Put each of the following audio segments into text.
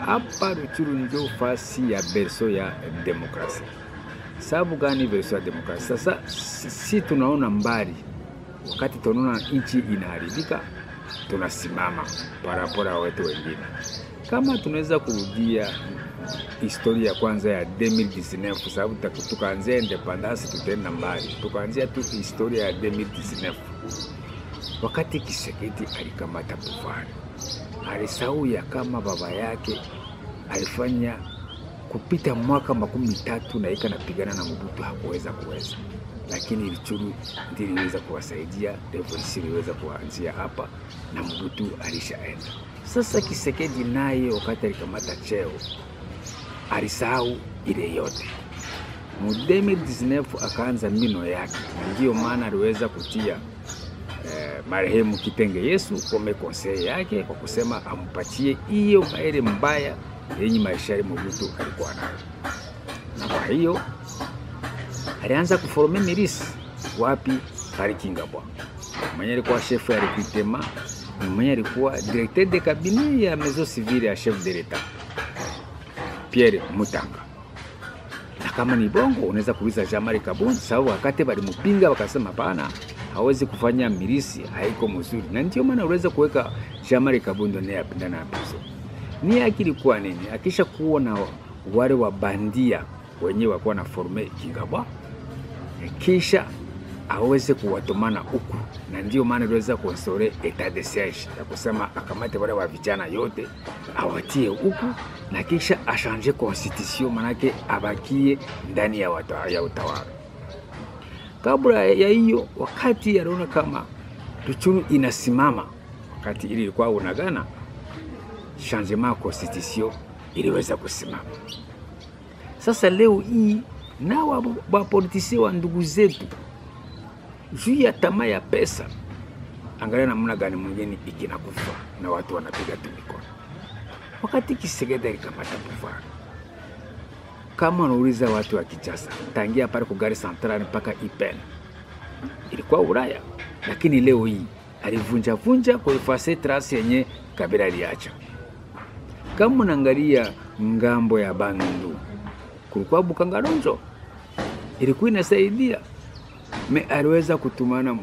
hapa Ruchuru ndio fasi ya berso ya demokrasia. Sababu gani berso ya demokrasia? Sasa si tunaona mbali, wakati tunaona nchi inaharibika, tunasimama parapora wetu wengine. Kama tunaweza kurudia historia kwanza ya 2019, sababu tukaanzia independence tutenda mbali, tukaanzia tu historia ya 2019. Wakati Kisekedi alikamata pouvoir, alisahau ya kama baba yake alifanya kupita mwaka 13 na ikanapigana na Mobutu, hakuweza. Lakini Ruchuru ndiyo iliweza kuwasaidia, revolution iliweza kuanzia hapa na Mobutu alishaenda. Sasa Kisekedi naye wakati alikamata cheo alisahau ile yote. Mu 2019 akaanza mino yake, ndio maana aliweza kutia marehemu Kitenge Yesu kome konsei yake kwa kusema ampatie hiyo maere mbaya yenye maisha ya Mobutu alikuwa nayo. Na kwa hiyo alianza kuforme milisi wapi? Parikingabwa. Mwenye alikuwa chef ya recrutement, mwenye alikuwa directeur de cabinet ya maison civile ya chef de l'etat Pierre Mutanga. Na kama ni bongo unaweza kuuliza Jean-Marie Kabundi, sababu wakati walimupinga wakasema bana hawezi kufanya milisi, haiko mzuri. Na ndio maana unaweza kuweka Jean-Marie Kabundi naye apindana na pesa. Ni akili kwa nini? Akisha kuona wale wa bandia wenyewe wako na forme Kingabwa, kisha aweze kuwatomana huku, na ndio maana aliweza kuinstaurer etat de siege ya kusema akamate wale wa vijana yote awatie huku, na kisha achange constitution, manake abakie ndani ya utawala. Kabla ya hiyo, wakati aliona kama Ruchuru inasimama, wakati ili ilikuwa unagana changement constitution iliweza kusimama. Sasa leo hii na wapolitisi wa ndugu zetu juu ya tamaa ya pesa, angalia namna gani mwingine ikinakufa na watu wanapiga tu mikono. Wakati Kisekedi alikamata pouvoir, kama unauliza watu wa Kinshasa, tangia pale kugari central mpaka Ipen ilikuwa Ulaya, lakini leo hii alivunja kuifase trace yenye Kabila aliacha. Kama unaangalia ngambo ya Bandundu, kulikuwa Bukangalonjo, ilikuwa inasaidia. Aliweza kutumana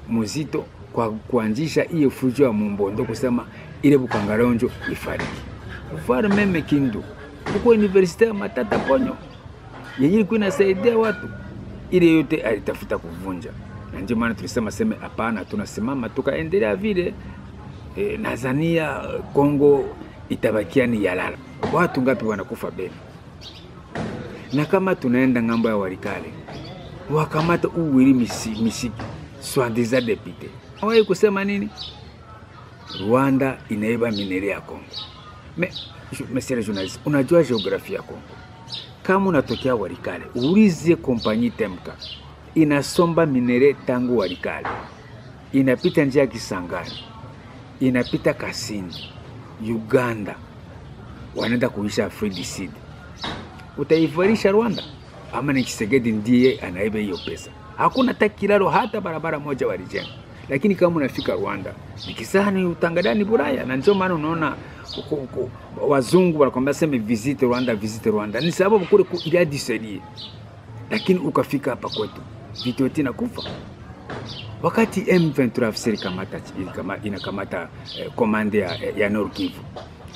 Muzito kwa kuanzisha hiyo fujo ya Mumbondo kusema ile Bukangalonjo ifariki. Ufare meme Kindu, huko Universite ya Matata Ponyo, yenye ilikuwa inasaidia watu, ile yote alitafuta kuvunja. Na ndio maana tulisema hapana, tunasimama tukaendelea vile. Tanzania, Kongo itabakia ni yalala. Watu ngapi wanakufa Beni? Na kama tunaenda ngambo ya Walikale, wakamata uwili misiki soi-disant député. Hawahi kusema nini? Rwanda inaiba minere ya Kongo. Monsieur le journaliste, unajua geografia ya Kongo. Kama unatokea Walikale, uulize kompanyie Temka inasomba minere tangu Walikale, inapita njia Kisangani, inapita Kasindi, Uganda, wanaenda kuisha Afrika Sud. Utaifarisha Rwanda? Ama ni Kisekedi ndiye anaiba hiyo pesa? Hakuna takilalo hata barabara moja walijenga. Lakini kama unafika Rwanda, nikisani utangadani Buraya. Na ndio maana unaona wazungu wanakuambia sema visit Rwanda. Ni sababu kule ile diserie. Lakini ukafika hapa kwetu, vitu yote inakufa. Wakati M23 afsiri inakamata komande ya Nord Kivu,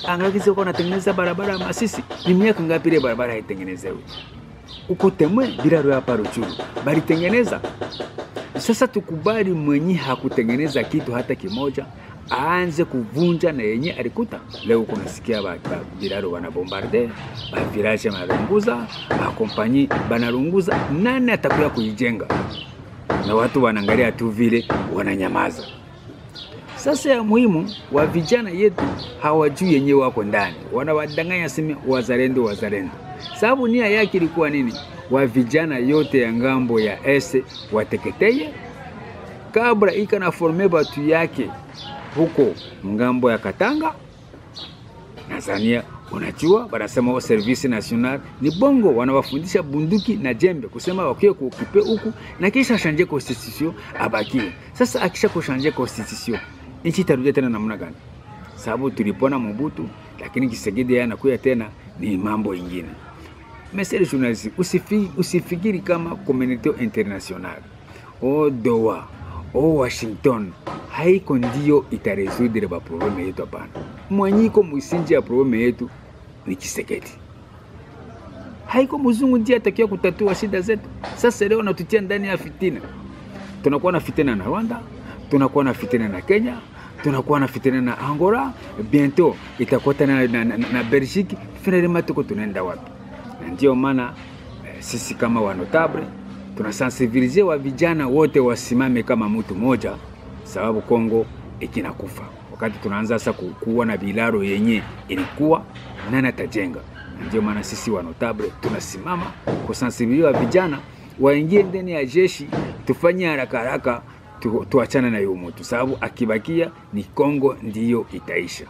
angakize kwa natengeneza barabara ya Masisi, ni miaka ngapi ile barabara haitengenezewi? Uko Temwe bila roho hapa Ruchuru bali tengeneza. Sasa tukubali mwenye hakutengeneza kitu hata kimoja aanze kuvunja na yenye alikuta. Leo kunasikia bilaro wanabombarde, village wanarunguza, kompani banarunguza. Nani atakuya kuijenga? Na watu wanaangalia tu vile wananyamaza. Sasa ya muhimu wa vijana yetu hawajui yenye wako ndani. Wanawadanganya sema wazalendo. Sababu nia yake ilikuwa nini? Wa vijana yote ya ngambo ya ese wateketeye kabla ikana forme batu yake huko ngambo ya Katanga. Tanzania unajua wanasema wa service national ni bongo, wanawafundisha bunduki na jembe kusema wakiwe kuokupe huku na kisha changer constitution abakiwe. Sasa akisha kuchanger constitution nchi itarudia tena namna gani? Sababu tulipona Mobutu lakini Tshisekedi yeye anakuya tena ni mambo ingine. Message journalist, usifikiri kama community international o Doha o Washington haiko ndio itaresoudre ba probleme yetu. Hapana, mwanyiko msingi ya probleme yetu ni Tshisekedi. Haiko mzungu ndiye atakia kutatua shida zetu. Sasa leo natutia ndani ya fitina. Tunakuwa na fitina na Rwanda, tunakuwa na fitina na Kenya, tunakuwa na fitina na Angola, bientôt itakuwa na Belgique. Finalement tuko tunaenda wapi? Na ndio maana sisi kama wa notable tunasensibilize wa vijana wote wasimame kama mtu moja, sababu Kongo ikinakufa. Wakati tunaanza sasa kuwa na bilaro yenye ilikuwa nani atajenga. Ndio maana sisi wa notable tunasimama kusensibilize wa vijana waingie ndani ya jeshi, tufanye haraka tuachane na huyo mtu, sababu akibakia ni Kongo ndiyo itaisha.